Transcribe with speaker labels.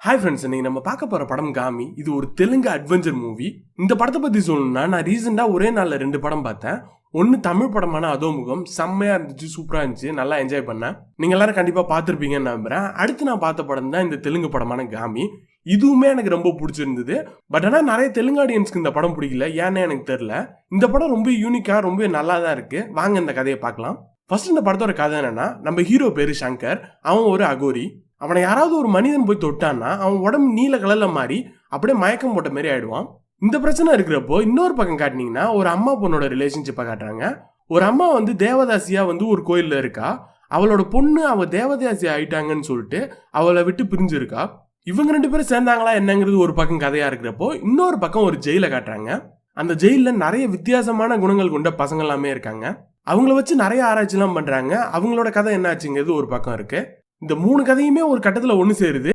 Speaker 1: Hi friends, இன்னைக்கு நம்ம பார்க்க போற படம் காமி. இது ஒரு தெலுங்கு அட்வென்ச்சர் மூவி. இந்த படத்தை பத்தி சொல்லணும்னா, நான் ரீசெண்டா ஒரே நாள்ல 2 படம் பார்த்தேன். ஒன்னு தமிழ் படமான அதோமுகம், செம்மையா இருந்துச்சு, சூப்பரா இருந்துச்சு, நல்லா என்ஜாய் பண்ணேன். நீங்க எல்லாரும் கண்டிப்பா பார்த்திருப்பீங்கன்னு நம்புறேன். அடுத்து நான் பார்த்த படம் தான் இந்த தெலுங்கு படமான காமி. இதுவுமே எனக்கு ரொம்ப பிடிச்சிருந்தது. பட் ஆனால் நிறைய தெலுங்கு ஆடியன்ஸ்க்கு இந்த படம் பிடிக்கல, ஏன்னு எனக்கு தெரியல. இந்த படம் ரொம்ப யூனிக்கா, ரொம்ப நல்லா தான் இருக்கு. வாங்க இந்த கதையை பார்க்கலாம். ஃபர்ஸ்ட் இந்த படத்தோட கதை என்னன்னா, நம்ம ஹீரோ பேரு சங்கர். அவன் ஒரு அகோரி. அவனை யாராவது ஒரு மனிதன் போய் தொட்டான்னா அவன் உடம்பு நீல கலர்ல மாறி அப்படியே மயக்கம் போட்ட மாதிரி ஆயிடுவான். இந்த பிரச்சனை இருக்கிறப்போ இன்னொரு பக்கம் காட்டினீங்கன்னா ஒரு அம்மா பொண்ணோட ரிலேஷன்ஷிப்பை காட்டுறாங்க. ஒரு அம்மா தேவதாசியா ஒரு கோயில்ல இருக்கா. அவளோட பொண்ணு அவ தேவதாசி ஆயிட்டாங்கன்னு சொல்லிட்டு அவளை விட்டு பிரிஞ்சிருக்கா. இவங்க 2 பேரும் சேர்ந்தாங்களா என்னங்கிறது ஒரு பக்கம் கதையா இருக்கிறப்போ, இன்னொரு பக்கம் ஒரு ஜெயில காட்டுறாங்க. அந்த ஜெயில நிறைய வித்தியாசமான குணங்கள் கொண்ட பசங்க எல்லாமே இருக்காங்க. அவங்கள வச்சு நிறைய ஆராய்ச்சி எல்லாம் பண்றாங்க. அவங்களோட கதை என்ன ஆச்சுங்கிறது ஒரு பக்கம் இருக்கு. இந்த 3 கதையுமே ஒரு கட்டத்துல ஒண்ணு சேருது.